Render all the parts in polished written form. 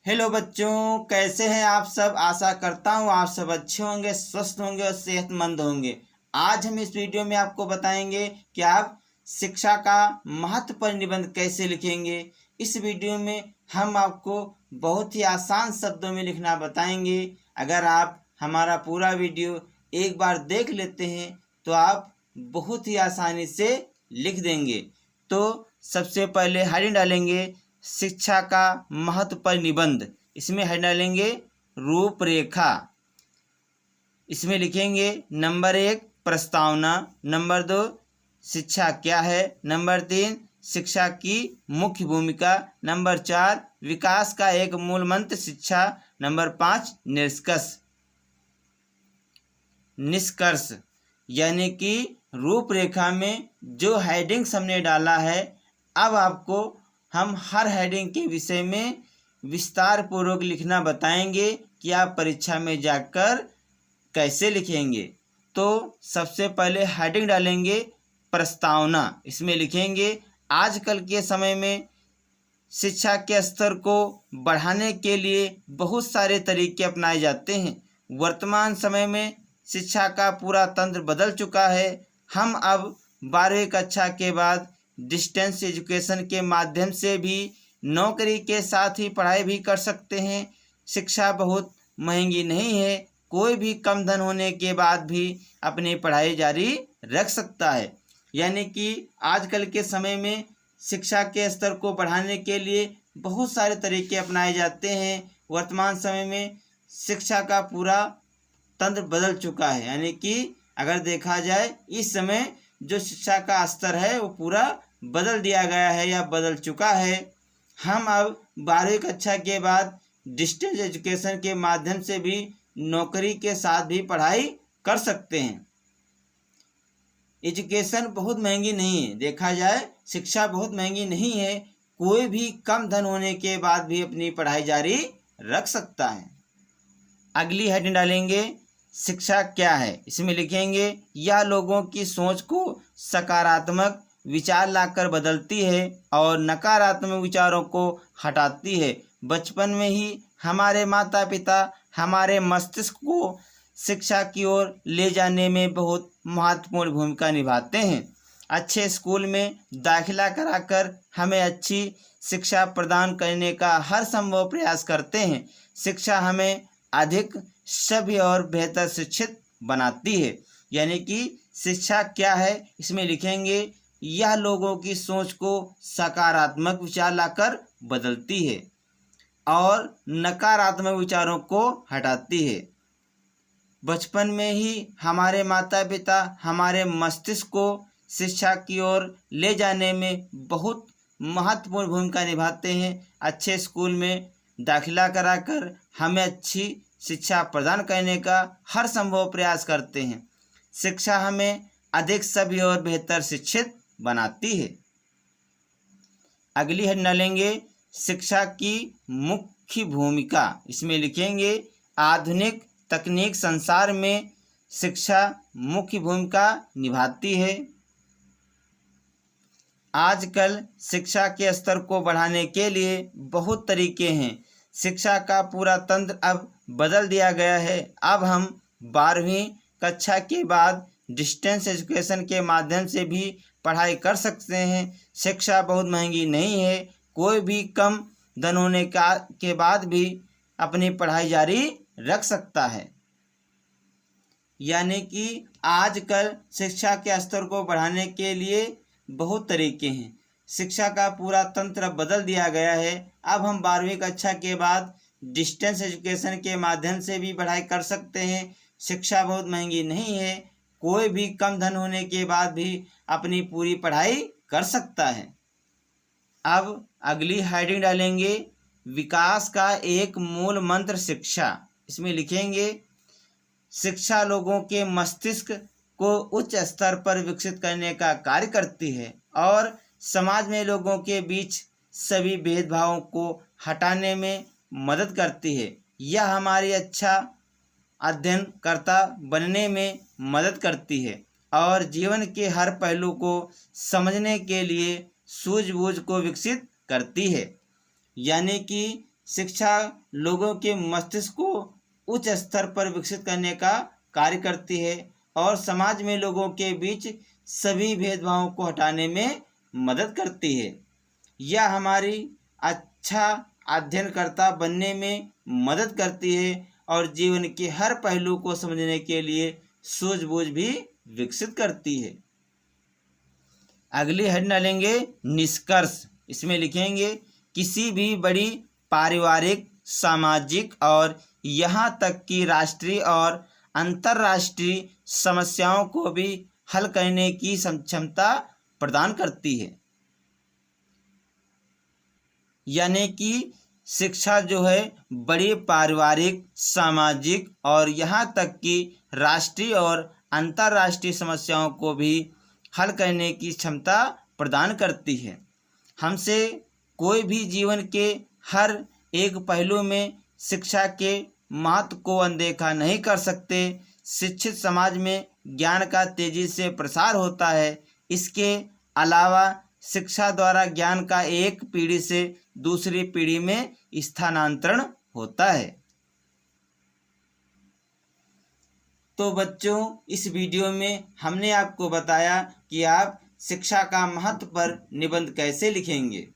Hello बच्चों, कैसे हैं आप सब। आशा करता हूँ आप सब अच्छे होंगे, स्वस्थ होंगे और सेहतमंद होंगे। आज हम इस वीडियो में आपको बताएंगे कि आप शिक्षा का महत्व पर निबंध कैसे लिखेंगे। इस वीडियो में हम आपको बहुत ही आसान शब्दों में लिखना बताएंगे। अगर आप हमारा पूरा वीडियो एक बार देख लेते हैं तो आप बहुत ही आसानी से लिख देंगे। तो सबसे पहले हेडिंग डालेंगे शिक्षा का महत्व पर निबंध। इसमें हेड डालेंगे रूपरेखा। इसमें लिखेंगे नंबर 1 प्रस्तावना, नंबर 2 शिक्षा क्या है, नंबर 3 शिक्षा की मुख्य भूमिका, नंबर 4 विकास का एक मूल मंत्र शिक्षा, नंबर 5 निष्कर्ष। यानी कि रूपरेखा में जो हेडिंग्स हमने डाला है, अब आपको हम हर हेडिंग के विषय में विस्तार पूर्वक लिखना बताएंगे कि आप परीक्षा में जाकर कैसे लिखेंगे। तो सबसे पहले हेडिंग डालेंगे प्रस्तावना। इसमें लिखेंगे आजकल के समय में शिक्षा के स्तर को बढ़ाने के लिए बहुत सारे तरीके अपनाए जाते हैं। वर्तमान समय में शिक्षा का पूरा तंत्र बदल चुका है। हम अब 12वीं कक्षा के बाद डिस्टेंस एजुकेशन के माध्यम से भी नौकरी के साथ ही पढ़ाई भी कर सकते हैं। शिक्षा बहुत महंगी नहीं है, कोई भी कम धन होने के बाद भी अपनी पढ़ाई जारी रख सकता है। यानी कि आजकल के समय में शिक्षा के स्तर को बढ़ाने के लिए बहुत सारे तरीके अपनाए जाते हैं। वर्तमान समय में शिक्षा का पूरा तंत्र बदल चुका है। यानी कि अगर देखा जाए इस समय जो शिक्षा का स्तर है वो पूरा बदल दिया गया है या बदल चुका है। हम अब 12वीं कक्षा के बाद डिस्टेंस एजुकेशन के माध्यम से भी नौकरी के साथ भी पढ़ाई कर सकते हैं। एजुकेशन बहुत महंगी नहीं है, देखा जाए शिक्षा बहुत महंगी नहीं है, कोई भी कम धन होने के बाद भी अपनी पढ़ाई जारी रख सकता है। अगली हेडिंग डालेंगे शिक्षा क्या है। इसमें लिखेंगे यह लोगों की सोच को सकारात्मक विचार लाकर बदलती है और नकारात्मक विचारों को हटाती है। बचपन में ही हमारे माता पिता हमारे मस्तिष्क को शिक्षा की ओर ले जाने में बहुत महत्वपूर्ण भूमिका निभाते हैं। अच्छे स्कूल में दाखिला कराकर हमें अच्छी शिक्षा प्रदान करने का हर संभव प्रयास करते हैं। शिक्षा हमें अधिक सभ्य और बेहतर शिक्षित बनाती है। यानी कि शिक्षा क्या है, इसमें लिखेंगे यह लोगों की सोच को सकारात्मक विचार लाकर बदलती है और नकारात्मक विचारों को हटाती है। बचपन में ही हमारे माता पिता हमारे मस्तिष्क को शिक्षा की ओर ले जाने में बहुत महत्वपूर्ण भूमिका निभाते हैं। अच्छे स्कूल में दाखिला कराकर हमें अच्छी शिक्षा प्रदान करने का हर संभव प्रयास करते हैं। शिक्षा हमें अधिक सभ्य और बेहतर शिक्षित बनाती है। अगली हेडिंग डालेंगे शिक्षा की मुख्य भूमिका। इसमें लिखेंगे आधुनिक तकनीक संसार में शिक्षा मुख्य भूमिका निभाती है। आजकल शिक्षा के स्तर को बढ़ाने के लिए बहुत तरीके हैं। शिक्षा का पूरा तंत्र अब बदल दिया गया है। अब हम 12वीं कक्षा के बाद डिस्टेंस एजुकेशन के माध्यम से भी पढ़ाई कर सकते हैं। शिक्षा बहुत महंगी नहीं है, कोई भी कम धन होने के बाद भी अपनी पढ़ाई जारी रख सकता है। यानी कि आजकल शिक्षा के स्तर को बढ़ाने के लिए बहुत तरीके हैं। शिक्षा का पूरा तंत्र बदल दिया गया है। अब हम 12वीं कक्षा के बाद डिस्टेंस एजुकेशन के माध्यम से भी पढ़ाई कर सकते हैं। शिक्षा बहुत महंगी नहीं है, कोई भी कम धन होने के बाद भी अपनी पूरी पढ़ाई कर सकता है। अब अगली हेडिंग डालेंगे विकास का एक मूल मंत्र शिक्षा। इसमें लिखेंगे शिक्षा लोगों के मस्तिष्क को उच्च स्तर पर विकसित करने का कार्य करती है और समाज में लोगों के बीच सभी भेदभावों को हटाने में मदद करती है। यह हमारी अच्छा अध्ययनकर्ता बनने में मदद करती है और जीवन के हर पहलू को समझने के लिए सूझबूझ को विकसित करती है। यानी कि शिक्षा लोगों के मस्तिष्क को उच्च स्तर पर विकसित करने का कार्य करती है और समाज में लोगों के बीच सभी भेदभावों को हटाने में मदद करती है। यह हमारी अच्छा अध्ययनकर्ता बनने में मदद करती है और जीवन के हर पहलू को समझने के लिए सूझबूझ भी विकसित करती है। अगली हेड डालेंगे निष्कर्ष। इसमें लिखेंगे किसी भी बड़ी पारिवारिक, सामाजिक और यहाँ तक कि राष्ट्रीय और अंतर्राष्ट्रीय समस्याओं को भी हल करने की क्षमता प्रदान करती है। यानी कि शिक्षा जो है बड़ी पारिवारिक, सामाजिक और यहाँ तक कि राष्ट्रीय और अंतर्राष्ट्रीय समस्याओं को भी हल करने की क्षमता प्रदान करती है। हमसे कोई भी जीवन के हर एक पहलू में शिक्षा के महत्व को अनदेखा नहीं कर सकते। शिक्षित समाज में ज्ञान का तेजी से प्रसार होता है। इसके अलावा शिक्षा द्वारा ज्ञान का एक पीढ़ी से दूसरी पीढ़ी में स्थानांतरण होता है। तो बच्चों, इस वीडियो में हमने आपको बताया कि आप शिक्षा का महत्व पर निबंध कैसे लिखेंगे।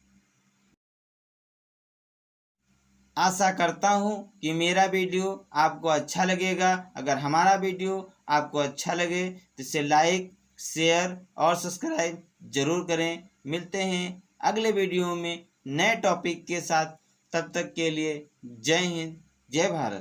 आशा करता हूँ कि मेरा वीडियो आपको अच्छा लगेगा। अगर हमारा वीडियो आपको अच्छा लगे तो इसे लाइक, शेयर और सब्सक्राइब जरूर करें। मिलते हैं अगले वीडियो में नए टॉपिक के साथ। तब तक के लिए जय हिंद, जय भारत।